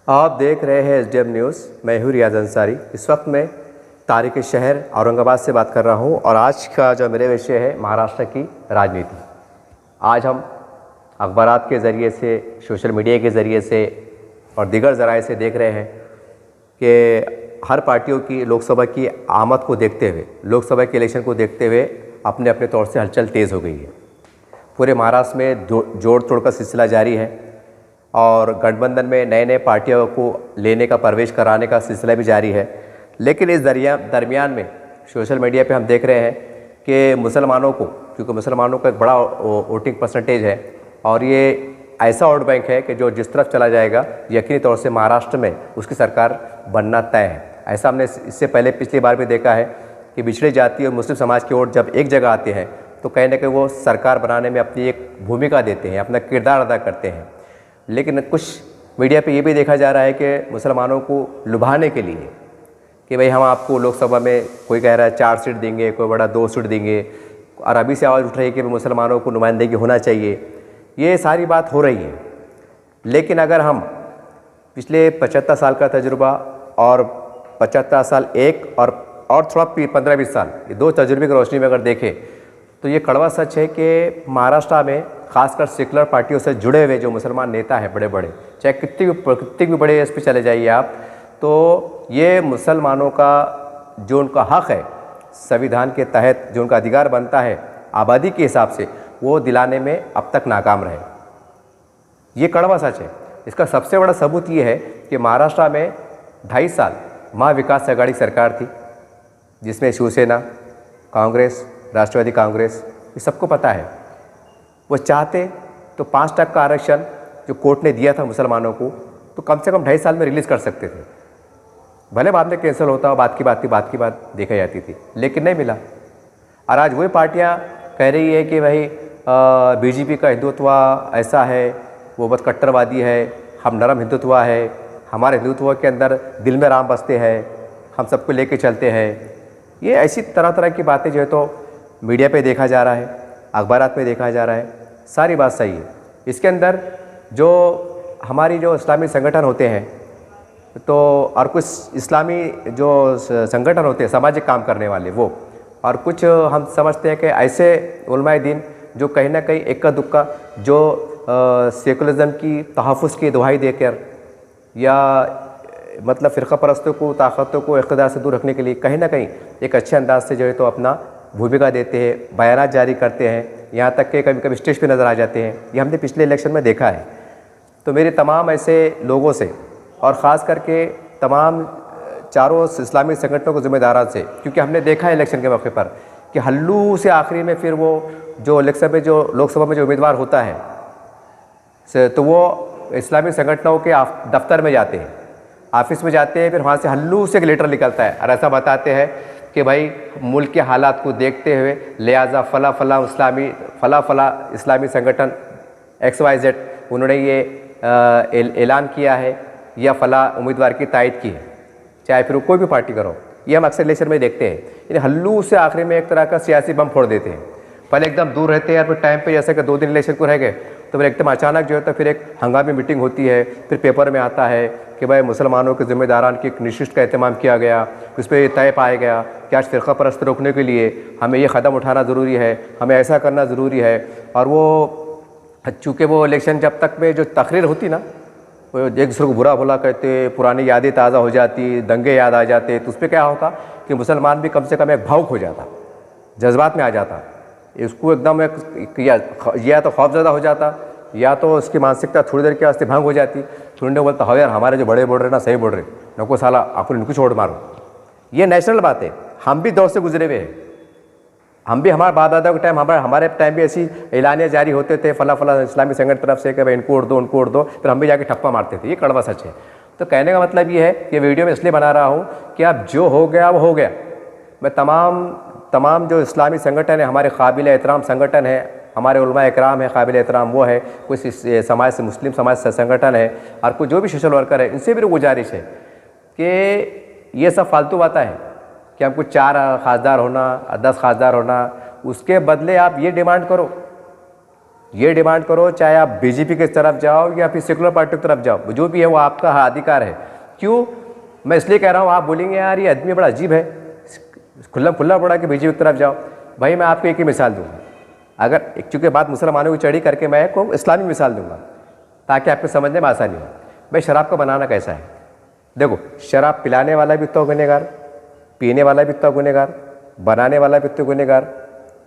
आप देख रहे हैं एसडीएम न्यूज़। मैं हूँ रियाज अंसारी। इस वक्त मैं तारीख शहर औरंगाबाद से बात कर रहा हूँ और आज का जो मेरे विषय है महाराष्ट्र की राजनीति। आज हम अखबारात के ज़रिए से, सोशल मीडिया के ज़रिए से और दीगर ज़राए से देख रहे हैं कि हर पार्टियों की लोकसभा की आमद को देखते हुए, लोकसभा के इलेक्शन को देखते हुए अपने अपने तौर से हलचल तेज़ हो गई है। पूरे महाराष्ट्र में जोड़ तोड़ का सिलसिला जारी है और गठबंधन में नए नए पार्टियों को लेने का, प्रवेश कराने का सिलसिला भी जारी है। लेकिन इस दरमियान में सोशल मीडिया पे हम देख रहे हैं कि मुसलमानों को, क्योंकि मुसलमानों का एक बड़ा वोटिंग परसेंटेज है और ये ऐसा वोट बैंक है कि जो जिस तरफ चला जाएगा यकीनी तौर से महाराष्ट्र में उसकी सरकार बनना तय है। ऐसा हमने इससे पहले पिछली बार भी देखा है कि पिछड़ी जाति और मुस्लिम समाज के वोट जब एक जगह आते हैं तो कहीं ना कहीं वो सरकार बनाने में अपनी एक भूमिका देते हैं, अपना किरदार अदा करते हैं। लेकिन कुछ मीडिया पे ये भी देखा जा रहा है कि मुसलमानों को लुभाने के लिए कि भाई हम आपको लोकसभा में, कोई कह रहा है 4 सीट देंगे, कोई बड़ा 2 सीट देंगे, और अभी से आवाज़ उठ रही है कि मुसलमानों को नुमाइंदगी होना चाहिए। ये सारी बात हो रही है। लेकिन अगर हम पिछले 75 साल का तजुर्बा और 75 साल एक और थोड़ा 15-20 साल, ये 2 तजुर्बे की रोशनी में अगर देखें तो ये कड़वा सच है कि महाराष्ट्र में खासकर सेकुलर पार्टियों से जुड़े हुए जो मुसलमान नेता हैं बड़े बड़े, चाहे कितने भी बड़े एस पे चले जाइए आप, तो ये मुसलमानों का जो उनका हक़ है संविधान के तहत, जो उनका अधिकार बनता है आबादी के हिसाब से, वो दिलाने में अब तक नाकाम रहे। ये कड़वा सच है। इसका सबसे बड़ा सबूत ये है कि महाराष्ट्र में 2.5 साल महाविकास आघाड़ी सरकार थी जिसमें शिवसेना, कांग्रेस, राष्ट्रवादी कांग्रेस, ये सबको पता है। वो चाहते तो 5% का आरक्षण जो कोर्ट ने दिया था मुसलमानों को, तो कम से कम 2.5 साल में रिलीज़ कर सकते थे। भले बाद में कैंसिल होता, बात की बात देखी जाती थी, लेकिन नहीं मिला। और आज वही पार्टियां कह रही है कि भाई बीजेपी का हिंदुत्व ऐसा है, वो बहुत कट्टरवादी है, हम नरम हिंदुत्व है, हमारे हिंदुत्व के अंदर दिल में राम बसते हैं, हम सबको लेके चलते हैं। ये ऐसी तरह तरह की बातें जो है तो मीडिया पे देखा जा रहा है, अखबारात में देखा जा रहा है। सारी बात सही है। इसके अंदर जो हमारी जो इस्लामी संगठन होते हैं तो, और कुछ इस्लामी जो संगठन होते हैं सामाजिक काम करने वाले वो, और कुछ हम समझते हैं कि ऐसे उलमाए दीन जो कहीं ना कहीं इक्का दुक्का जो सेकुलरिज्म की तहफ़्फ़ुज़ की दुहाई देकर या मतलब फ़िरक़ा परस्तों को, ताकतों को इक़्तिदार से दूर रखने के लिए कहीं ना कहीं एक अच्छे अंदाज से जो है तो अपना भूमिका देते हैं, बयानात जारी करते हैं, यहाँ तक कि कभी कभी स्टेज पे नज़र आ जाते हैं। ये हमने पिछले इलेक्शन में देखा है। तो मेरे तमाम ऐसे लोगों से और ख़ास करके तमाम चारों इस्लामी संगठनों को ज़िम्मेदारान से, क्योंकि हमने देखा है इलेक्शन के मौके पर कि हल्लू से आखिरी में फिर वो जो इलेक्शन में, जो लोकसभा में जो उम्मीदवार होता है तो वो इस्लामी संगठनों के दफ्तर में जाते हैं, ऑफिस में जाते हैं, फिर वहाँ से हल्लू से एक लेटर निकलता है और ऐसा बताते हैं कि भाई मुल्क के हालात को देखते हुए लिहाजा फला इस्लामी संगठन XYZ उन्होंने ये ऐलान किया है या फला उम्मीदवार की तायद की है, चाहे फिर वो कोई भी पार्टी करो। ये हम अक्सर इलेक्शन में देखते हैं। यानी हल्लू से आखिरी में एक तरह का सियासी बम फोड़ देते हैं। पहले एकदम दूर रहते हैं और फिर टाइम पे जैसे कि 2 दिन इलेक्शन को रह गए तो फिर एकदम अचानक जो है तो फिर एक हंगामी मीटिंग होती है, फिर पेपर में आता है कि भाई मुसलमानों के ज़िम्मेदारान की एक निशिष्ट का एहतमाम किया गया, उस पर तय पाया गया कि आज फ़िरक़ा परस्त रोकने के लिए हमें ये कदम उठाना ज़रूरी है, हमें ऐसा करना ज़रूरी है। और वो चूँकि वो इलेक्शन जब तक में जो तकरीर होती ना, वो एक दूसरे को बुरा भला कहते, पुरानी यादें ताज़ा हो जाती, दंगे याद आ जाते, तो उस पर क्या होता कि मुसलमान भी कम से कम एक भावुक हो जाता, जज्बात में आ जाता, इसको एकदम या तो खौफज़दा हो जाता या तो उसकी मानसिकता थोड़ी देर के वास्ते भंग हो जाती। थोड़ी देर बोलता, हाँ यार हमारे जो बड़े बोल रहे ना सही बोल रहे, नको साला आपको इनको छोड़ मारो। ये नेशनल बात है। हम भी दौर से गुजरे हुए हैं। हम भी, हमारे बाप दादा के टाइम, हमारे टाइम भी ऐसी ऐलानियाँ जारी होते थे फला इस्लामी संगठन तरफ से कि भाई इनको उड़ दो, फिर हम भी जाके ठप्पा मारते थे। ये कड़वा सच है। तो कहने का मतलब ये है कि वीडियो में इसलिए बना रहा हूँ कि अब जो हो गया वो हो गया। मैं तमाम जो इस्लामी संगठन है, हमारे काबिल एहतराम संगठन है, हमारे उलमा इकराम है काबिल एहतराम, वो है कुछ समाज से, मुस्लिम समाज से संगठन है और कुछ जो भी सोशल वर्कर है, इनसे भी गुजारिश है कि ये सब फालतू बातें हैं कि हमको 4 खासदार होना, 10 खासदार होना, उसके बदले आप ये डिमांड करो ये डिमांड करो, चाहे आप बीजेपी की तरफ जाओ या फिर सेकुलर पार्टी की तरफ जाओ, जो भी है वो आपका अधिकार है। क्यों मैं इसलिए कह रहा हूँ, आप बोलेंगे यार ये आदमी बड़ा अजीब है, खुला खुला पड़ा कि बीजेपी की तरफ जाओ। भाई मैं आपको एक ही मिसाल दूँगा, अगर एक चूँकि बात मुसलमानों की चढ़ी करके मैं को इस्लामी मिसाल दूँगा ताकि आपको समझने में आसानी हो। भाई शराब का बनाना कैसा है? देखो, शराब पिलाने वाला भी तो गुनहगार, पीने वाला भी तो गुनहगार, बनाने वाला भी तो गुनहगार,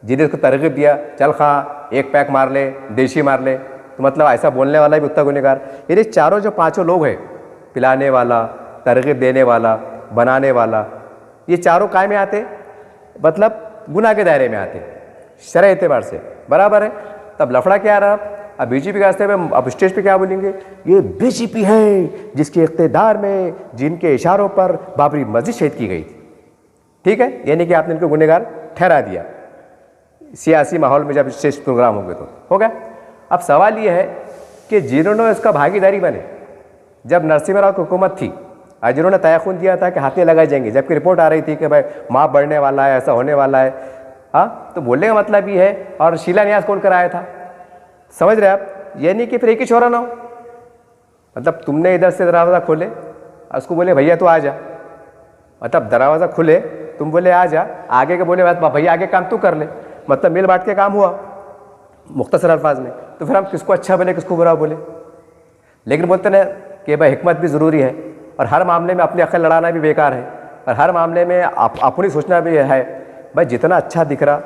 जिन्हें उसको तरगीब दिया चल खा एक पैक मार ले, देशी मार ले, तो मतलब ऐसा बोलने वाला भी उतना गुनहगार। ये चारों जो पांचों लोग हैं, पिलाने वाला, तरगीब देने वाला, बनाने वाला, ये चारों काय में आते? मतलब गुनाह के दायरे में आते, शरअ एतबार से बराबर है। तब लफड़ा क्या आ रहा? अब बीजेपी के रास्ते में अब स्टेज पे क्या बोलेंगे? ये बीजेपी है जिसके इख्तियार में, जिनके इशारों पर बाबरी मस्जिद शहीद की गई थी। ठीक है, यानी कि आपने इनको गुनहगार ठहरा दिया सियासी माहौल में, जब स्टेज प्रोग्राम हो गए तो हो गया। अब सवाल ये है कि जिन्होंने इसका भागीदारी बने, जब नरसिम्हा राव की हुकूमत थी और जिन्होंने तयखुन दिया था कि हाथें लगाई जाएंगी, जबकि रिपोर्ट आ रही थी कि भाई माप बढ़ने वाला है, ऐसा होने वाला है, हाँ, तो बोलने का मतलब ये है। और शिलान्यास कौन कराया था? समझ रहे आप? यानी कि फिर एक ही छोरा ना हो, मतलब तुमने इधर से दरवाज़ा खोले, उसको बोले भैया तो आ जा, मतलब दरवाज़ा खुले, तुम बोले आ जा, आगे के बोले भैया आगे काम तू कर ले, मतलब मिल बांट के काम हुआ मुख्तसर अल्फाज में। तो फिर हम किसको अच्छा बोले, किसको बुरा बोले? लेकिन बोलते ना कि भाई हिकमत भी ज़रूरी है, और हर मामले में अपनी अक्ल लड़ाना भी बेकार है, और हर मामले में अपनी सोचना भी है। भाई जितना अच्छा दिख रहा,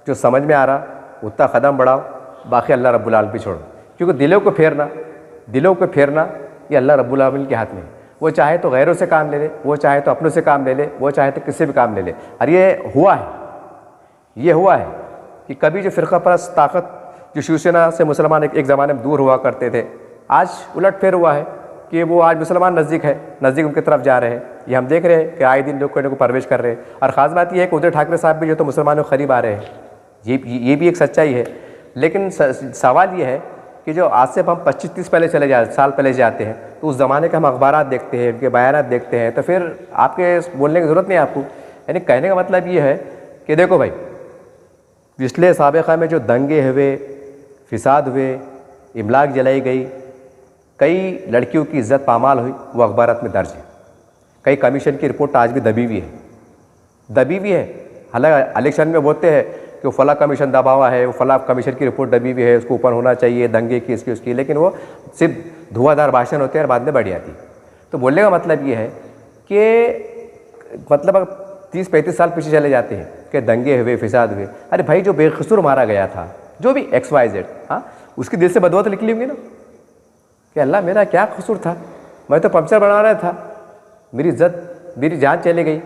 जो समझ में आ रहा, उतना कदम बढ़ाओ, बाकी अल्लाह रब्बुल आलमीन पे छोड़ो। क्योंकि दिलों को फेरना ये अल्लाह रब्बुल आलमीन के हाथ में है। वो चाहे तो गैरों से काम ले ले, वो चाहे तो अपनों से काम ले ले, वो चाहे तो किसी भी काम ले ले। और ये हुआ है कि कभी जो फ़िरका परस्त ताकत जो शिवसेना से मुसलमान एक ज़माने में दूर हुआ करते थे, आज उलटफेर हुआ है कि वो आज मुसलमान नज़दीक उनकी तरफ जा रहे हैं। ये हम देख रहे हैं कि आए दिन लोग को प्रवेश कर रहे हैं। और ख़ास बात यह है कि उद्धव ठाकरे साहब भी जो तो मुसलमानों के करीब आ रहे हैं, ये भी एक सच्चाई है। लेकिन सवाल ये है कि जो आज से हम 25-30 साल पहले जाते हैं, तो उस ज़माने के हम अखबारात देखते हैं, उनके बयानात देखते हैं, तो फिर आपके बोलने की ज़रूरत नहीं है आपको। यानी कहने का मतलब ये है कि देखो भाई, पिछले साबिक़ा में जो दंगे हुए, फिसाद हुए, इमलाक जलाई गई, कई लड़कियों की इज़्ज़त पामाल हुई, वो अखबारात में दर्ज है। कई कमीशन की रिपोर्ट आज भी दबी हुई है। हालांकि इलेक्शन में बोलते हैं कि वो फला कमीशन दबा हुआ है, वो फला कमीशन की रिपोर्ट दबी हुई है, उसको ऊपर होना चाहिए, दंगे की, इसकी उसकी, लेकिन वो सिर्फ धुआंधार भाषण होते हैं और बाद में बढ़ जाती। तो बोलने का मतलब ये है कि मतलब अगर 30-35 साल पीछे चले जाते हैं कि दंगे हुए, फिसाद हुए, अरे भाई जो बेकसूर मारा गया था, जो भी XYZ, हाँ, उसके दिल से बदुआ तो निकली होंगी ना कि अल्लाह मेरा क्या कसूर था, मैं तो पंक्चर बना रहा था, मेरी इज्जत, मेरी जान चली गई,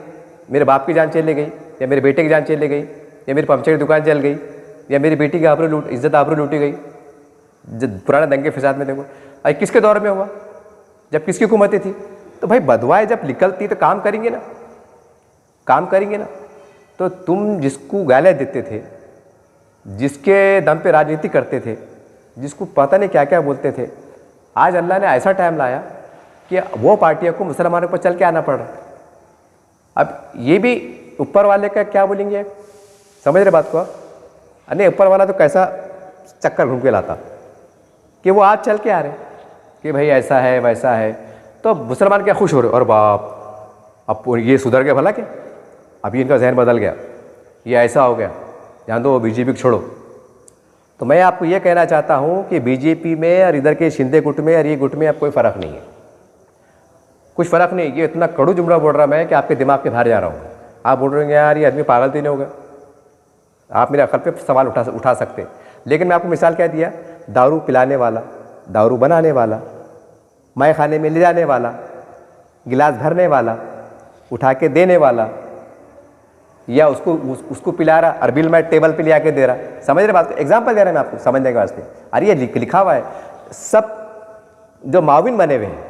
मेरे बाप की जान चली गई, या मेरे बेटे की जान चली गई, या मेरी पंक्चर की दुकान चल गई, या मेरी बेटी की इज्जत आबरू लूटी गई। जब पुराने दंगे फिसाद में देखो, अरे किसके दौर में हुआ, जब किसकी हुकूमतें थी? तो भाई बदवाएँ जब निकलती तो काम करेंगे ना। तो तुम जिसको गालियाँ देते थे, जिसके दम पे राजनीति करते थे, जिसको पता नहीं क्या क्या बोलते थे, आज अल्लाह ने ऐसा टाइम लाया कि वो पार्टियों को मुसलमानों पर चल के आना पड़ रहा है। अब ये भी ऊपर वाले का क्या बोलेंगे, समझ रहे बात को आप? अरे ऊपर वाला तो कैसा चक्कर घूम के लाता कि वो आज चल के आ रहे कि भाई ऐसा है वैसा है, तो मुसलमान क्या खुश हो रहे, और बाप अब ये सुधर गया भला क्या, अभी इनका जहन बदल गया, ये ऐसा हो गया, जान दो बीजेपी को छोड़ो। तो मैं आपको ये कहना चाहता हूँ कि बीजेपी में और इधर के शिंदे गुट में और ये गुट में अब कोई फ़र्क नहीं है, कुछ फ़र्क नहीं। ये इतना कड़ू जुमला बोल रहा मैं कि आपके दिमाग के बाहर जा रहा हूँ। आप बोल रहे हैं यार ये आदमी पागल तो नहीं होगा, आप मेरे अकल पे सवाल उठा सकते। लेकिन मैं आपको मिसाल क्या दिया, दारू पिलाने वाला, दारू बनाने वाला, मैं खाने में ले जाने वाला, गिलास भरने वाला, उठा के देने वाला, या उसको पिला रहा और बिल मैं टेबल पे ले आके दे रहा, समझ रहे बात? एग्जाम्पल दे रहा है मैं आपको समझने के वास्ते। अरे ये लिखा हुआ है, सब जो माविन बने हुए हैं,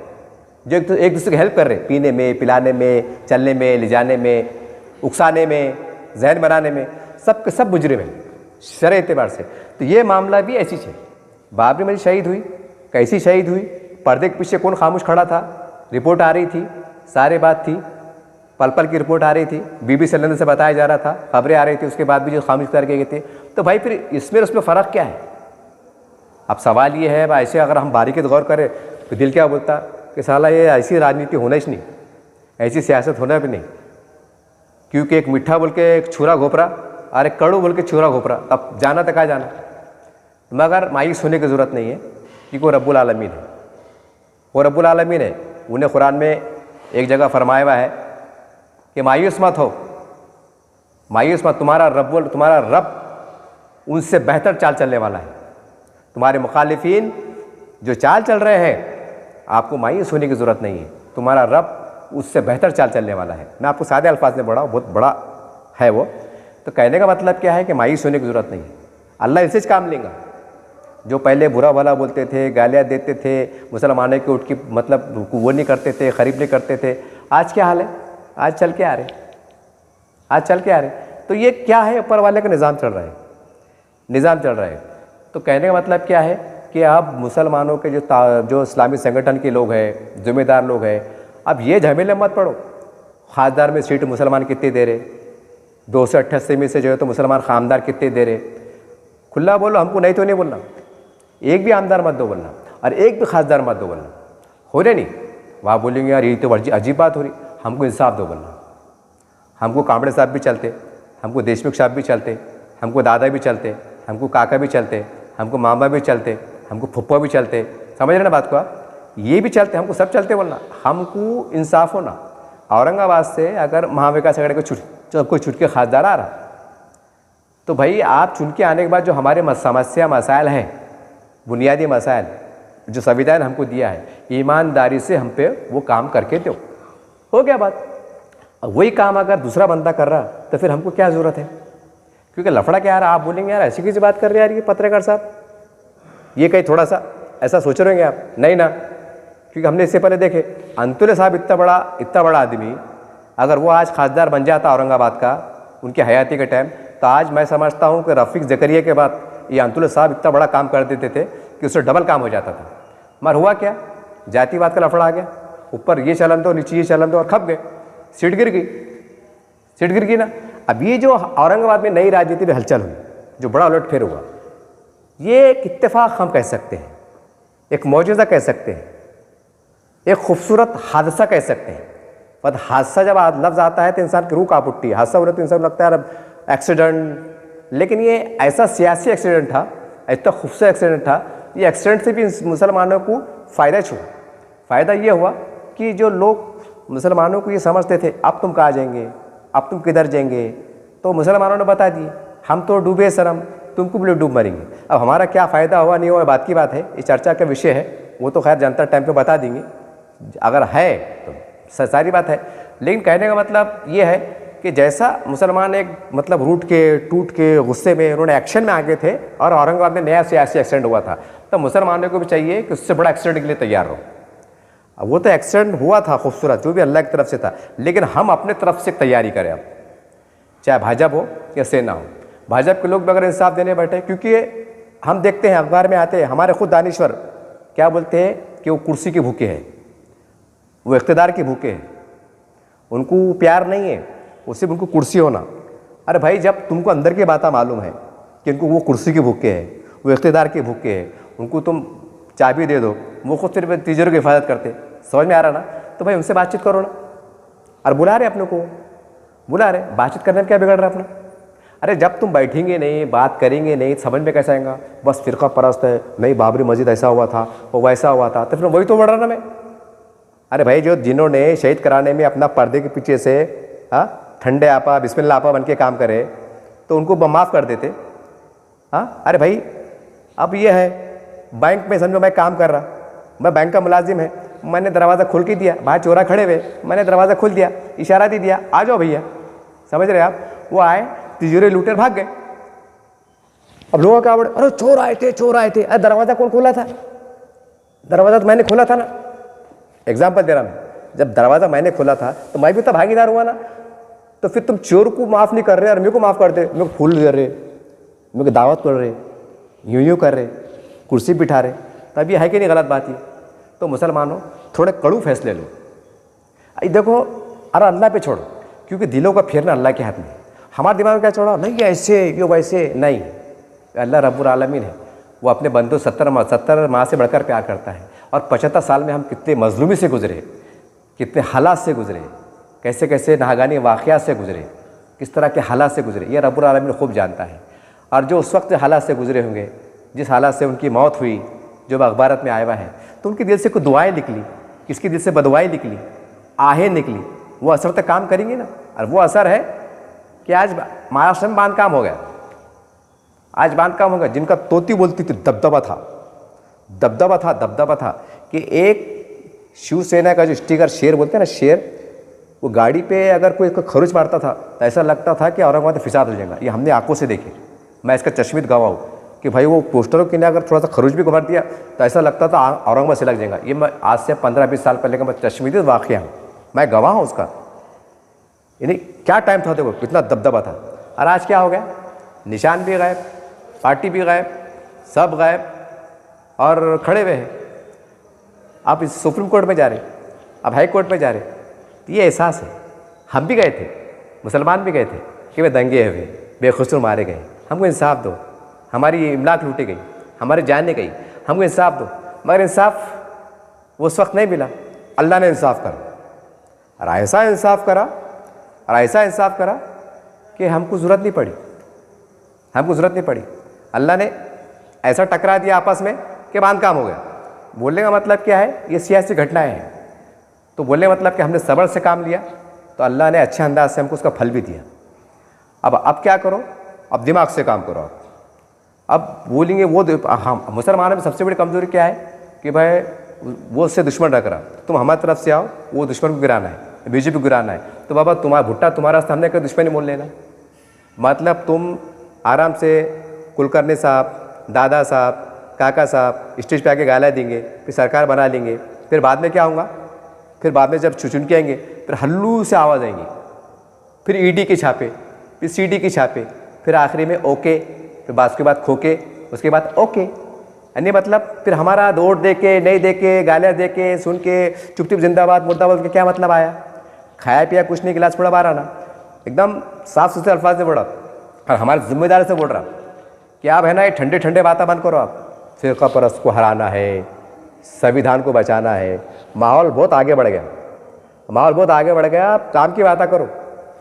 जो एक दूसरे की हेल्प कर रहे हैं, पीने में, पिलाने में, चलने में, ले जाने में, उकसाने में, जहन बनाने में, सब के सब मुजरिम हैं शरअ एतबार से। तो ये मामला भी ऐसी है। बाबरी मस्जिद शहीद हुई, कैसी शहीद हुई, पर्दे के पीछे कौन खामोश खड़ा था, रिपोर्ट आ रही थी, सारे बात थी, पल पल की रिपोर्ट आ रही थी, BBC लंदन से बताया जा रहा था, खबरें आ रही थी, उसके बाद भी जो खामोश करके गए थे। तो भाई फिर इसमें उसमें फ़र्क क्या है? अब सवाल ये है, ऐसे अगर हम बारीकी से गौर करें तो दिल क्या बोलता कि साला ये ऐसी राजनीति होना ही नहीं, ऐसी सियासत होना भी नहीं। क्योंकि एक मीठा बोल के एक छुरा घोपरा और एक कड़ू बोल के छुरा घोपरा, अब जाना तो कहाँ जाना। मगर मायूस होने की ज़रूरत नहीं है, क्योंकि वो रब्बुल आलमीन है, वो रब्बुल आलमीन है। उन्हें कुरान में एक जगह फरमाया हुआ है कि मायूस मत हो, मायूस मत, तुम्हारा रब उनसे बेहतर चाल चलने वाला है। तुम्हारे मुखालिफिन जो चाल चल रहे हैं, आपको मायूस होने की ज़रूरत नहीं है, तुम्हारा रब उससे बेहतर चाल चलने वाला है। मैं आपको सादे अल्फाज में पढ़ा, बहुत बड़ा है वो। तो कहने का मतलब क्या है कि मायूस होने की ज़रूरत नहीं है, अल्लाह इनसे काम लेगा। जो पहले बुरा भला बोलते थे, गालियाँ देते थे, मुसलमानों की उठ की मतलब वो नहीं करते थे, खरीब नहीं करते थे, आज क्या हाल है? आज चल के आ रहे, आज चल के आ रहे। तो ये क्या है? ऊपर वाले का निज़ाम चल रहा है, निज़ाम चल रहा है। तो कहने का मतलब क्या है कि अब मुसलमानों के जो इस्लामी संगठन के लोग हैं, ज़िम्मेदार लोग हैं, अब ये झमेले मत पड़ो। खासदार में सीट मुसलमान कितने दे रहे, 288 में से जो है तो मुसलमान खामदार कितने दे रहे। खुला बोलो, हमको नहीं तो नहीं बोलना, एक भी आमदार मत दो बोलना, और एक भी खासदार मत दो बोलना। हो रहे नहीं, वहाँ बोलेंगे यार ये तो अजीब बात हो रही, हमको इंसाफ दो बोलना। हमको कांबड़े साहब भी चलते, हमको देशमुख साहब भी चलते, हमको दादा भी चलते, हमको काका भी चलते, हमको मामा भी चलते, हमको फुप्पा भी चलते, समझ रहे ना बात को आप? ये भी चलते, हमको सब चलते बोलना। हमको इंसाफ होना। औरंगाबाद से अगर महाविकास अघाड़ी को कोई छुट के खासदार आ रहा, तो भाई आप चुन के आने के बाद जो हमारे समस्या मसाइल हैं, बुनियादी मसाइल जो संविधान हमको दिया है, ईमानदारी से हम पे वो काम करके दो, हो गया बात। वही काम अगर दूसरा बंदा कर रहा तो फिर हमको क्या ज़रूरत है? क्योंकि लफड़ा क्या आ रहा, आप बोलेंगे यार ऐसी किसी बात कर रहे हैं यार ये पत्रकार साहब, ये कहीं थोड़ा सा ऐसा सोच रहे होंगे आप। नहीं ना, क्योंकि हमने इससे पहले देखे अंतुल्य साहब इतना बड़ा आदमी, अगर वो आज खासदार बन जाता औरंगाबाद का उनकी हयाती के टाइम, तो आज मैं समझता हूँ कि रफ़ीक ज़करिया के बाद ये अंतुल्य साहब इतना बड़ा काम कर देते थे कि उससे डबल काम हो जाता था। मगर हुआ क्या, जातिवाद का लफड़ा आ गया, ऊपर ये चलन दो नीचे ये चलन दो, और खप गए, सीट गिर गई ना। अब ये जो औरंगाबाद में नई राजनीति में हलचल हुई, जो बड़ा उलटफेर हुआ, ये एक इत्तेफाक हम कह सकते हैं, एक मौजूदा कह सकते हैं, एक खूबसूरत हादसा कह सकते हैं। पर हादसा जब लफ्ज़ आता है तो इंसान की रूह कांप उठती है। हादसा बोले तो इंसान लगता है एक्सीडेंट, लेकिन ये ऐसा सियासी एक्सीडेंट था, इतना खूबसूरत एक्सीडेंट था। ये एक्सीडेंट से भी मुसलमानों को फ़ायदा छुआ। फ़ायदा ये हुआ कि जो लोग मुसलमानों को ये समझते थे अब तुम कहाँ जाएंगे, अब तुम किधर जाएंगे, तो मुसलमानों ने बता दिए हम तो डूबे शर्म, तुमको भी डूब मरेंगे। अब हमारा क्या फ़ायदा हुआ नहीं हुआ बात की बात है, ये चर्चा का विषय है, वो तो खैर जनता टाइम पे बता देंगे अगर है तो सारी बात है। लेकिन कहने का मतलब ये है कि जैसा मुसलमान एक मतलब टूट के गुस्से में उन्होंने एक्शन में आ गए थे, और औरंगाबाद में नया सियासी एक्सीडेंट हुआ था, तो मुसलमानों को भी चाहिए कि उससे बड़ा एक्सीडेंट के लिए तैयार रहो। अब वो तो एक्सीडेंट हुआ था खूबसूरत, जो भी अल्लाह की तरफ से था, लेकिन हम अपने तरफ से तैयारी करें। अब चाहे भाजपा हो या सेना हो, भाजपा के लोग भी अगर इंसाफ देने बैठे, क्योंकि हम देखते हैं अखबार में आते हैं, हमारे खुद दानिश्वर क्या बोलते हैं कि वो कुर्सी के भूखे हैं, वो इक़्तिदार के भूखे हैं, उनको प्यार नहीं है, वो सिर्फ उनको कुर्सी होना। अरे भाई जब तुमको अंदर की बातें मालूम है कि उनको वो कुर्सी के भूखे हैं, वो इक़्तिदार के भूखे हैं, उनको तुम चाबी दे दो, वो खुद सिर्फ तिजोरी की हिफाजत करते, समझ में आ रहा ना? तो भाई उनसे बातचीत करो ना। और बुला रहे अपने को, बुला रहे, बातचीत करने में क्या बिगड़ रहा है अपना? अरे जब तुम बैठेंगे नहीं, बात करेंगे नहीं, समझ में कैसे आएगा? बस फ़िरका परस्त है, नहीं बाबरी मस्जिद ऐसा हुआ था, वो वैसा हुआ था, तो फिर वही तो बढ़ रहा ना मैं। अरे भाई जो जिन्होंने शहीद कराने में अपना पर्दे के पीछे से ठंडे आपा बिस्मिल्लाह आपा बन के काम करे, तो उनको माफ़ कर देते। अरे भाई अब ये है, बैंक में समझो मैं काम कर रहा, मैं बैंक का मुलाजिम है, मैंने दरवाज़ा खोल के दिया, बाहर चोरा खड़े हुए, मैंने दरवाज़ा खोल दिया, इशारा दे दिया आ जाओ भैया, समझ रहे आप? वो आए, तिजोरी लूटे भाग गए। अब लोगों का बड़े, अरे चोर आए थे। अरे दरवाज़ा कौन खोला था? दरवाज़ा तो मैंने खोला था ना। एग्जाम्पल दे रहा मैं, जब दरवाज़ा मैंने खोला था तो मैं भी तो भागीदार हुआ ना। तो फिर तुम चोर को माफ़ नहीं कर रहे और मेरे को माफ़ कर दे, मेरे को फूल दे रहे, मेरे को दावत कर रहे, यूं कर रहे, कुर्सी बिठा रहे, तब ये है कि नहीं गलत बात ही? तो मुसलमानों थोड़े कड़ू फैसले लो। देखो अरे अल्लाह पे छोड़ो, क्योंकि दिलों का फेरना अल्लाह के हाथ में। हमारे दिमाग में क्या छोड़ा, नहीं ऐसे ये वैसे, नहीं, अल्लाह रब्बुल आलमीन है। वो अपने बंधु 70 माँ से बढ़कर प्यार करता है। और 75 साल में हम कितने मजलूमी से गुजरे, कितने हालात से गुजरे, कैसे कैसे नाहगानी वाक़यात से गुजरे, किस तरह के हालात से गुजरे, ये रब्बुल आलमीन खूब जानता है। और जो उस वक्त हालात से गुजरे होंगे, जिस हालात से उनकी मौत हुई, जो अखबारत में आया हुआ है, तो उनके दिल से कुछ दुआएँ निकली, किसके दिल से बदुआएँ निकली, आहें निकली, वो असर तक काम करेंगी ना। और वो असर है कि आज महाराष्ट्र में बांध काम हो गया, आज बांध काम हो गया। जिनका तोती बोलती थी दबदबा था, दबदबा था, दबदबा था कि एक शिवसेना का जो स्टिकर शेर बोलते हैं ना, शेर, वो गाड़ी पे अगर कोई खरोच मारता था तो ऐसा लगता था कि औरंगाबाद में फिसाद हो जाएगा। ये हमने आंखों से देखे, मैं इसका चश्मित गवाह हूँ कि भाई वो पोस्टरों के लिए अगर थोड़ा सा खरोच भी मार दिया तो ऐसा लगता था औरंगाबाद से लग जाएगा। ये मैं आज से 15-20 साल पहले का मैं चश्मित वाक़या हूँ, मैं गवाह हूँ उसका। यानी क्या टाइम था, देखो कितना दबदबा था। और आज क्या हो गया, निशान भी गायब, पार्टी भी गायब, सब गायब और खड़े हुए हैं। आप इस सुप्रीम कोर्ट में जा रहे, अब हाई कोर्ट में जा रहे, ये एहसास है। हम भी गए थे, मुसलमान भी गए थे कि वे दंगे हुए, बेखुसूर मारे गए, हमको इंसाफ दो, हमारी इमलाक लूटी गई, हमारी जानें गई, हमको इंसाफ दो। मगर इंसाफ वो उस वक्त नहीं मिला, अल्लाह ने इंसाफ करा। और ऐसा इंसाफ करा, और ऐसा इंसाफ करा कि हमको ज़रूरत नहीं पड़ी, हमको ज़रूरत नहीं पड़ी। अल्लाह ने ऐसा टकरा दिया आपस में कि बांध काम हो गया। बोलने का मतलब क्या है, ये सियासी घटनाएं हैं। तो बोलने का मतलब कि हमने सब्र से काम लिया तो अल्लाह ने अच्छे अंदाज से हमको उसका फल भी दिया। अब क्या करो, अब दिमाग से काम करो। अब बोलेंगे वो, हम मुसलमानों में सबसे बड़ी कमज़ोरी क्या है कि भाई वो उससे दुश्मन रख रहा, तुम हमारी तरफ से आओ, वो दुश्मन को गिराना है, बीजेपी को गिराना है। तो बाबा तुम्हारा भुट्टा तुम्हारा सामने का दुश्मनी मोल लेना। मतलब तुम आराम से कुलकर्णी साहब, दादा साहब, काका साहब स्टेज पे आके गालियाँ देंगे, फिर सरकार बना लेंगे, फिर बाद में क्या होगा, फिर बाद में जब चुन के आएंगे फिर हल्लू से आवाज़ आएंगी, फिर ईडी के छापे, फिर सीडी के छापे, फिर आखिरी में ओके, फिर बाद उसके बाद खोके, उसके बाद ओके। यानी मतलब फिर हमारा वोट दे के, नहीं दे के, गालियाँ दे के, सुन के चुप जिंदाबाद मुर्दाबाद के क्या मतलब आया। खाया पिया कुछ नहीं, गिलास पूरा बारह ना, एकदम साफ सुथरे अल्फाज से बोल रहा। और हमारे जिम्मेदारी से बोल रहा कि आप है ना ये ठंडे ठंडे बातें बंद करो। आप फ़िरक़ा परस्त को हराना है, संविधान को बचाना है, माहौल बहुत आगे बढ़ गया, माहौल बहुत आगे बढ़ गया। आप काम की बातें करो।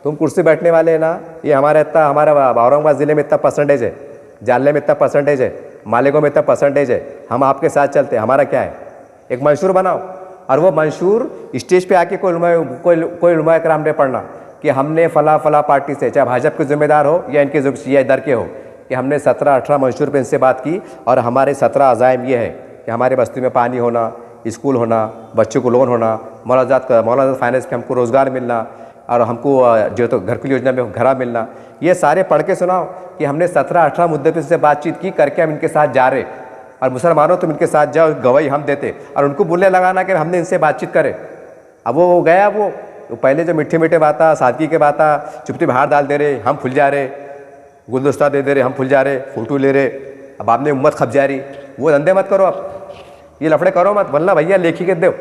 तुम कुर्सी बैठने वाले हैं ना, ये हमारा औरंगाबाद ज़िले में इतना परसेंटेज है, जालने में इतना परसेंटेज है, मालेगांव में इतना परसेंटेज है, हम आपके साथ चलते हैं। हमारा क्या है, एक मंशूर बनाओ और वो मंशूर स्टेज पे आके कोई उलमा कराम ने पढ़ना कि हमने फला पार्टी से, चाहे भाजपा के जिम्मेदार हो या इनके या इधर के हो, कि हमने 17-18 मंशूर पे इनसे बात की और हमारे 17 अज़ाइम ये है कि हमारे बस्ती में पानी होना, स्कूल होना, बच्चों को लोन होना, मौलाना फाइनेंस के हमको रोज़गार मिलना और हमको जो तो घर की योजना में घरा मिलना। ये सारे पढ़ के सुनाओ कि हमने 17-18 मुद्दे पे से बातचीत की करके हम इनके साथ जा रहे। और मुसलमानों तुम इनके साथ जाओ, गवाही हम देते और उनको बोलने लगाना कि हमने इनसे बातचीत करे। अब वो गया, वो पहले जो मीठे मीठे बाता, सादगी के बाता, चुपती बाहर डाल दे रहे, हम फुल जा रहे, गुलदस्ता दे दे रहे, हम फुल जा रहे, फ़ोटो ले रहे, अब आपने उम्मत खप जा रही। वो धंधे मत करो, आप ये लफड़े करो मत, वरना भैया लेखी के दो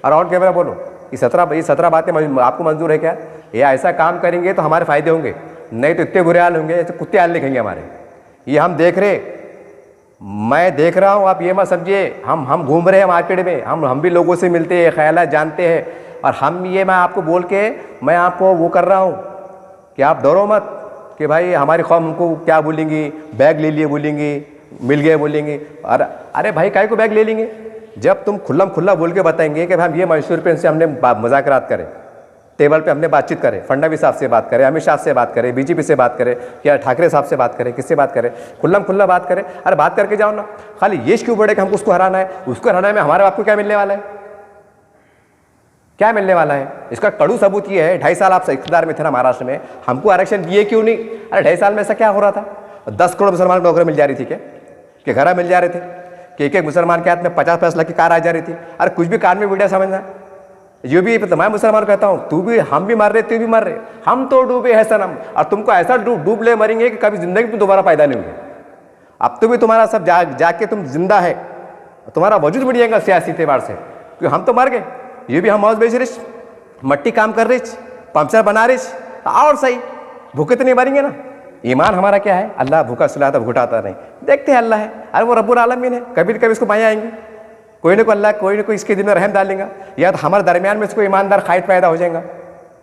और ऑन कैमरा बोलो कि 17 बातें आपको मंजूर है क्या, या ऐसा काम करेंगे तो हमारे फ़ायदे होंगे, नहीं तो इतने बुरे हाल होंगे, ऐसे कुत्ते हाल लिखेंगे हमारे। ये हम देख रहे, मैं देख रहा हूँ, आप ये मत समझिए हम घूम रहे हैं मार्केट में, हम भी लोगों से मिलते हैं, ख्यालात जानते हैं। और हम ये मैं आपको बोल के मैं आपको वो कर रहा हूँ कि आप डरो मत कि भाई हमारी कौम हमको क्या बोलेंगी, बैग ले लिए बोलेंगी, मिल गए बोलेंगे। अरे भाई काहे को बैग ले लेंगे, जब तुम खुल्ला बोल के बताएंगे कि हम ये मंशूर पे इनसे हमने मुज़ाकरात करें, टेबल पे हमने बातचीत करें, फडणवीस साहब से बात करें, अमित शाह से बात करें, बीजेपी से बात करें, या ठाकरे साहब से बात करें, किससे बात करें, खुल्ला बात करें। अरे बात करके जाओ ना, खाली ये क्यों बढ़े कि हमको उसको हराना है, उसको हराने में हमारे बाप को क्या मिलने वाला है, क्या मिलने वाला है। इसका कड़ू सबूत ये है, 2.5 साल आप इक़्तिदार में थे ना महाराष्ट्र में, हमको आरक्षण दिए क्यों नहीं। अरे 2.5 साल में ऐसा क्या हो रहा था, 10 करोड़ मुसलमान को नौकरी मिल जा रही थी क्या, कि घर मिल जा रहे थे, कि एक मुसलमान के हाथ में 50-50 लाख की कार आ जा रही थी। अरे कुछ भी कार में मीडिया समझना, ये भी मैं मुसलमान कहता हूँ, तू भी, हम भी मर रहे, तू भी मर रहे, हम तो डूबे हैं सनम, और तुमको ऐसा डूब ले मरेंगे कि कभी जिंदगी में दोबारा पैदा नहीं होंगे। अब तो भी तुम्हारा सब जाके तुम जिंदा है, तुम्हारा वजूद बढ़ जाएगा सियासी एतबार से, क्योंकि हम तो मर गए। ये भी हम मौज बेच रहे, मट्टी काम कर रहे, पंचर बना रहे, और सही भूखे तो नहीं मरेंगे ना। ईमान हमारा क्या है, अल्लाह भूखा सुलाता भुगटाता नहीं। देखते हैं अल्लाह है, अरे वो रब्बुल आलमीन है, कभी न कभी इसको माया आएंगी, कोई ना कोई अल्लाह कोई ना कोई इसके दिल में रहम डालेगा, या तो हमारे दरमियान में इसको ईमानदार खाइद पैदा हो जाएगा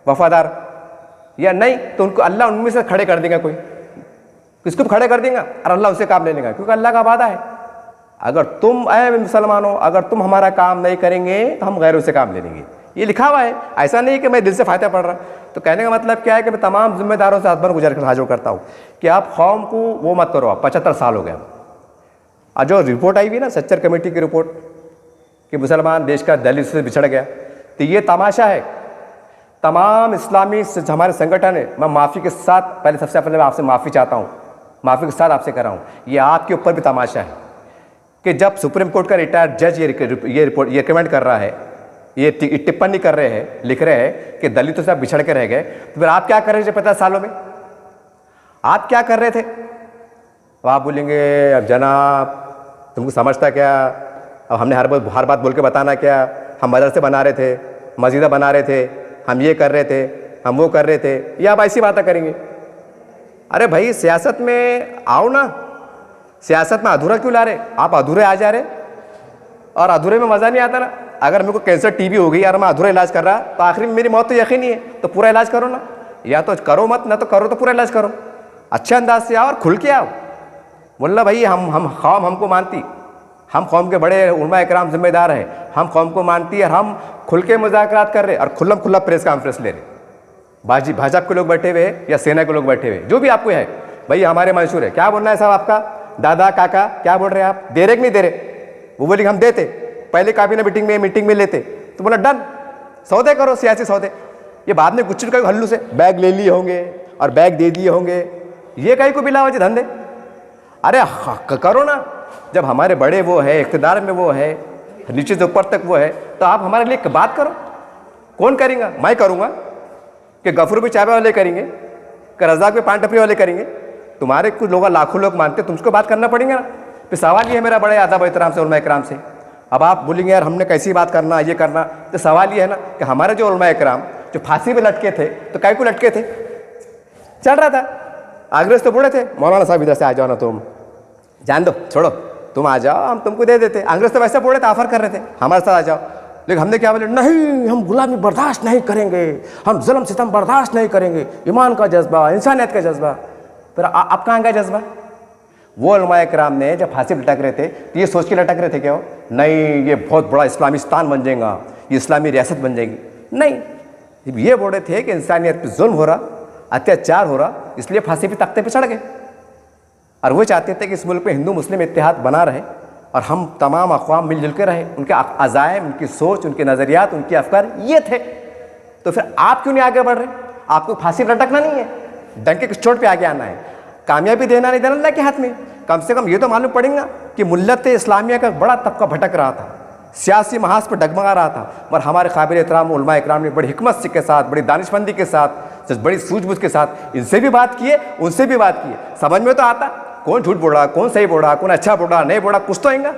वफादार, या नहीं तो उनको अल्लाह उनमें से खड़े कर देगा, कोई किसको खड़े कर देगा और अल्लाह उसे काम ले लेगा, क्योंकि अल्लाह का वादा है अगर तुम ऐ मुसलमानों अगर तुम हमारा काम नहीं करेंगे तो हम गैरों से काम ले लेंगे। ये लिखा हुआ है, ऐसा नहीं कि मैं दिल से फ़ायदा पढ़ रहा। तो कहने का मतलब क्या है कि मैं तमाम जिम्मेदारों से हाथ गुजर कर हाजिर करता हूँ कि आप कौम को वो मत करो। 75 साल हो गए और जो रिपोर्ट आई हुई ना सच्चर कमेटी की रिपोर्ट कि मुसलमान देश का दलित से बिछड़ गया, तो ये तमाशा है। तमाम इस्लामी हमारे संगठन है, मैं माफ़ी के साथ पहले सबसे पहले मैं आपसे माफ़ी चाहता हूँ, माफ़ी के साथ आपसे कर रहा हूँ, ये आपके ऊपर भी तमाशा है कि जब सुप्रीम कोर्ट का रिटायर्ड जज ये रिपोर्ट ये रिकमेंड कर रहा है, ये टिप्पणी कर रहे हैं, लिख रहे हैं कि दलितों से आप बिछड़ के रह गए, तो फिर आप क्या कर रहे थे 50 सालों में? आप क्या कर रहे थे? अब आप बोलेंगे अब जनाब तुमको समझता क्या, अब हमने हर बात बोल के बताना क्या, हम मदरसे बना रहे थे, मस्जिदें बना रहे थे, हम ये कर रहे थे, हम वो कर रहे थे, या आप ऐसी बातें करेंगे? अरे भाई सियासत में आओ ना, सियासत में अधूरा क्यों ला रहे? आप अधूरे आ जा रहे और अधूरे में मज़ा नहीं आता ना। अगर मेरे को कैंसर टीबी हो गई और मैं अधूरा इलाज कर रहा तो आखिर में मेरी मौत तो यकीनी है, तो पूरा इलाज करो ना, या तो करो मत, ना तो करो तो पूरा इलाज करो, अच्छे अंदाज से आओ और खुल के आओ। बोलना भाई हम कौम हमको मानती, हम कौम के बड़े उलमा इकराम जिम्मेदार हैं, हम कौम को मानती है, हम खुल के मुज़ाकरात कर रहे और खुला प्रेस कॉन्फ्रेंस ले रहे। भाजपा के लोग बैठे हुए या सेना के लोग बैठे हुए, जो भी आपको है भाई हमारे मंशूर है, क्या बोलना है साहब आपका, दादा काका क्या बोल रहे हैं आप, दे रहे कि नहीं दे रहे? वो बोले हम देते, पहले काबीना मीटिंग में लेते, तो बोला डन, सौदे करो, सियासी सौदे। ये बाद में गुच्चर का हल्लू से बैग ले लिए होंगे और बैग दे दिए होंगे, ये कहीं को बिला वजह धंधे। अरे करो ना, जब हमारे बड़े वो है, इख्तिदार में वो है, नीचे से ऊपर तक वो है, तो आप हमारे लिए बात करो। कौन करेगा? मैं करूँगा कि गफूर भी चाय वाले करेंगे, कि रज़ाक भी पान टपरी वाले करेंगे? तुम्हारे कुछ लोग लाखों लोग मानते, तुमको बात करना पड़ेगा ना। फिर सवाल ये है मेरा बड़े अदब एहतराम से उलमा इकराम से, अब आप बोलेंगे यार हमने कैसी बात करना, ये करना, तो सवाल ये है ना कि हमारे जो उलमा इकराम जो फांसी पे लटके थे, तो काय को लटके थे? चल रहा था, अंग्रेज तो बोले थे मौलाना साहब इधर से आ जाओ ना, तुम जान दो, छोड़ो, तुम आ जाओ, हम तुमको दे देते। अंग्रेज तो वैसे बोले थे, ऑफर कर रहे थे हमारे साथ आ जाओ, लेकिन हमने क्या बोले, नहीं हम गुलामी बर्दाश्त नहीं करेंगे, हम जुल्म सितम बर्दाश्त नहीं करेंगे, ईमान का जज्बा, इंसानियत का जज्बा। फिर आप कहाँ का जज्बा? वो उलमा इकराम ने जब फांसी लटक रहे थे तो ये सोच के लटक रहे थे क्या, नहीं ये बहुत बड़ा इस्लामिस्तान बन जाएगा, ये इस्लामी रियासत बन जाएगी? नहीं, ये बोल रहे थे कि इंसानियत पे जुल्म हो रहा, अत्याचार हो रहा, इसलिए फांसी पे तख्ते पे चढ़ गए। और वो चाहते थे कि इस मुल्क में हिंदू मुस्लिम इत्तेहाद बना रहे और हम तमाम अक़वाम मिलजुल के रहे, उनके अज़ाइम, उनकी सोच, उनके नज़रियात, उनके अफकार ये थे। तो फिर आप क्यों नहीं आगे बढ़ रहे? आपको फांसी पर लटकना नहीं है, डंके की चोट पे आगे आना है, कामयाबी देना नहीं देना अल्लाह के हाथ में। कम से कम ये तो मालूम पड़ेगा कि मुल्लत इस्लामिया का बड़ा तबका भटक रहा था, सियासी महाज पर डगमगा रहा था, पर हमारे काबिल एहतराम उलमा इकराम ने बड़ी हिकमत के साथ, बड़ी दानिशमंदी के साथ, बड़ी सूझबूझ के साथ इनसे भी बात किए, उनसे भी बात किए। समझ में तो आता कौन झूठ बोल रहा, कौन सही बोल रहा, कौन अच्छा बोल रहा, नहीं बोल रहा, कुछ तो आएगा,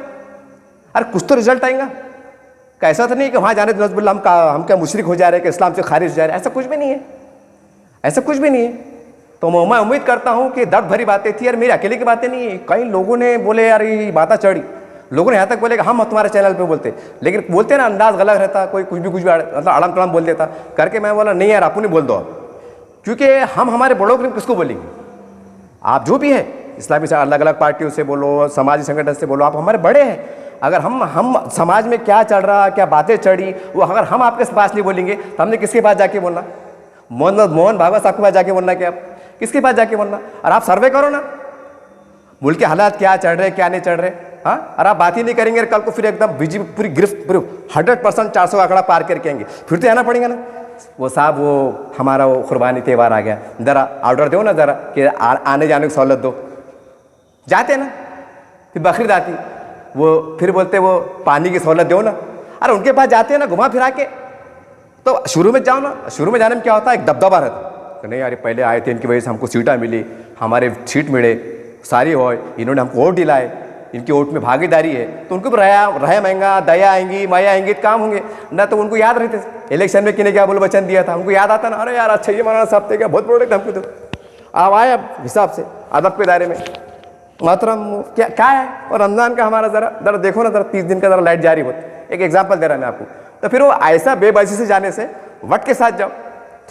अरे कुछ तो रिजल्ट आएगा। कैसा तो नहीं कि वहाँ जाने तो नज़्बिल्लाह हम क्या मुशरिक हो जा रहे हैं, कि इस्लाम से खारिज हो जा रहे हैं, ऐसा कुछ भी नहीं है, ऐसा कुछ भी नहीं है। तो मैं उम्मीद करता हूँ कि दर्द भरी बातें थी और मेरी अकेले की बातें नहीं है। कई लोगों ने बोले यार ये बातें चढ़ी, लोगों ने यहाँ तक बोले कि हम तुम्हारे चैनल पे बोलते, लेकिन बोलते ना अंदाज गलत रहता, कोई कुछ भी मतलब अड़म तड़म बोल देता करके। मैं बोला नहीं यार अपनी बोल दो, क्योंकि हम हमारे बड़ों के किसको बोलेंगे? आप जो भी है इस्लामी से अलग अलग पार्टियों से बोलो, समाजी संगठन से बोलो, आप हमारे बड़े हैं। अगर हम समाज में क्या चल रहा, क्या बातें चढ़ी, वो अगर हम आपके पास नहीं बोलेंगे तो हमने किसके पास जाके बोलना? मोहन भागवत साहब के पास जाके बोलना? क्या किसके पास जाके बोलना? और आप सर्वे करो ना, मुल्क के हालात क्या चढ़ रहे, क्या नहीं चढ़ रहे। हाँ, और आप बात ही नहीं करेंगे, कल को फिर एकदम बीजेपी पूरी गिरफ्त 100% 400 आंकड़ा पार करके आएंगे, फिर तो आना पड़ेगा ना। वो साहब वो हमारा वो कुर्बानी त्यौहार आ गया, ज़रा ऑर्डर दो ना, ज़रा कि आने जाने की सहूलत दो। जाते ना, फिर बकरीद आती, वो फिर बोलते वो पानी की सहूलत दो ना। अरे उनके पास जाते हैं ना घुमा फिरा के, तो शुरू में जाओ ना। शुरू में जाने में क्या होता है, एक दबदबा रहता कि नहीं यार पहले आए थे, इनकी वजह से हमको सीटें मिली, हमारे सीट मिले सारी हो, इन्होंने हमको वोट दिलाए, इनकी वोट में भागीदारी है, तो उनको भी रहा महंगा, दया आएंगी, माया आएंगी, तो काम होंगे ना। तो उनको याद रहते इलेक्शन में किने क्या बोल वचन दिया था, उनको याद आता ना, अरे यार अच्छा ये मौलाना साहब थे क्या, बहुत बोल रहे थे हमको। तो अब आए अब हिसाब से अदब के दायरे में, मोहतरम क्या क्या है। और रमज़ान का हमारा ज़रा देखो ना, ज़रा 30 दिन का ज़रा लाइट जारी होती। एक एग्जांपल दे रहा मैं आपको। तो फिर वो ऐसा बेबसी से जाने से वट के साथ जाओ,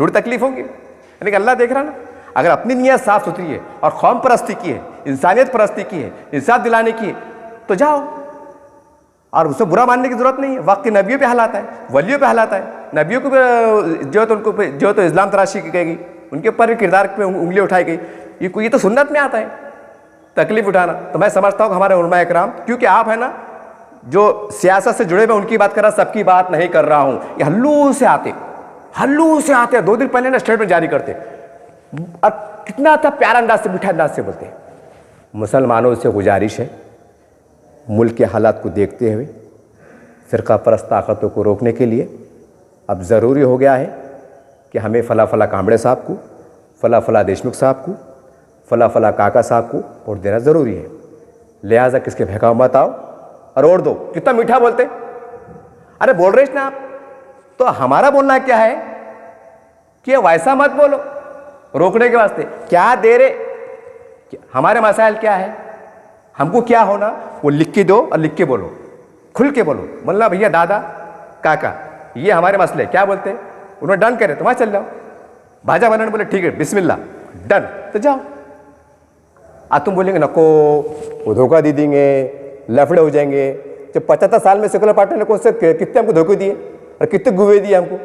थोड़ी तकलीफ होगी, यानी कि अल्लाह देख रहा ना। अगर अपनी नीयत साफ सुथरी है और कौम परस्ती की है, इंसानियत परस्ती की है, इंसाफ दिलाने की है, तो जाओ। और उससे बुरा मानने की जरूरत नहीं है। वक्त के नबियों पे हालात है, वलियों पे हालात है। नबियों को जो तो उनको जो तो इस्लाम तराशी की गई, उनके ऊपर भी किरदार पे उंगली उठाई गई। ये तो सुन्नत में आता है तकलीफ उठाना। तो मैं समझता हूँ कि हमारे उलमा इकराम, क्योंकि आप है ना जो सियासत से जुड़े हुए उनकी बात कर रहा, सबकी बात नहीं कर रहा हूँ। ये हल्लू से आते 2 दिन पहले ना स्टेटमेंट जारी करते, और कितना अच्छा प्यारा अंदाज से, मीठा अंदाज से बोलते। मुसलमानों से गुजारिश है, मुल्क के हालात को देखते हुए फ़िरका परस्त ताकतों को रोकने के लिए अब ज़रूरी हो गया है कि हमें फ़ला फ़ला कांबड़े साहब को, फ़ला फ़ला देशमुख साहब को, फ़ला फ़ला काका साहब को वोट देना ज़रूरी है। लिहाजा किसके बहकाव मत आओ और वोट दो। कितना मीठा बोलते, अरे बोल रहे ना आप। तो हमारा बोलना क्या है कि वैसा मत बोलो रोकने के वास्ते। क्या दे रहे, हमारे मसाइल क्या है, हमको क्या होना, वो लिख के दो और लिख के बोलो, खुल के बोलो। बोलना भैया दादा काका ये हमारे मसले, क्या बोलते हैं, उन्होंने डन करे तो वहाँ चल जाओ। भाजा बनने बोले ठीक है बिस्मिल्लाह डन, तो जाओ। तुम बोलेंगे नको वो धोखा दे देंगे, लफड़े हो जाएंगे। जब 75 साल में सेकुलर पार्टी ने कौन से कितने हमको धोखे दिए और कितने गुवे दिए हमको।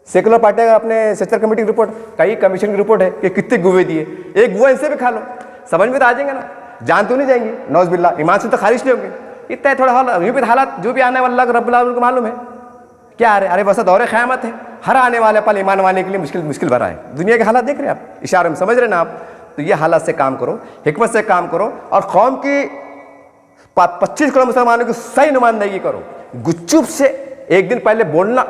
सेकुलर पार्टी का अपने सेक्टर कमेटी की रिपोर्ट, कई कमीशन की रिपोर्ट है कि कितने गुवे दिए। एक गुआ इनसे भी खा लो, समझ में तो आ जाएंगे ना। जान तो नहीं जाएंगी, नौज बिल्ला, ईमान से तो खारिज नहीं होंगे। इतना थोड़ा हालात जो भी आने वाला रब्बुल आलमीन को मालूम है क्या आ रहे। अरे बस दौरे क़यामत है, हर आने वाले पल ईमान वाले के लिए मुश्किल भरा है। दुनिया के हालात देख रहे हैं आप, इशारे में समझ रहे ना आप। तो ये हालात से काम करो, हिकमत से काम करो, और कौम की 25 करोड़ मुसलमानों की सही नुमाइंदगी करो। गुपचुप से एक दिन पहले बोलना,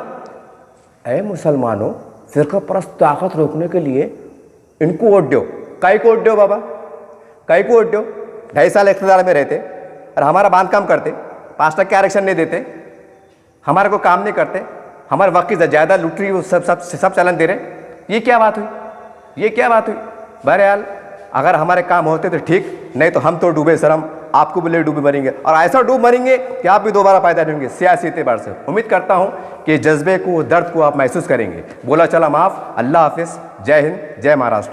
ऐ मुसलमानों फ़िरका परस्त ताकत रोकने के लिए इनको वोट दो। कई को वोट दो बाबा, कई को वोट दो। 2.5 साल इख्तियार में रहते और हमारा बांध काम करते, 5% के आरक्षण नहीं देते, हमारे को काम नहीं करते, हमारे वक्त की ज़्यादा लुटरी वो सब चलन दे रहे। ये क्या बात हुई, ये क्या बात हुई। बहरहाल अगर हमारे काम होते तो ठीक, नहीं तो हम तो डूबे शर्म, आपको भी ले डूबे मरेंगे, और ऐसा डूब मरेंगे कि आप भी दोबारा पैदा नहीं होंगे सियासी एतबार से। उम्मीद करता हूँ कि जज्बे को, दर्द को आप महसूस करेंगे। बोला चला माफ़। अल्लाह हाफिज़। जय हिंद, जय महाराष्ट्र।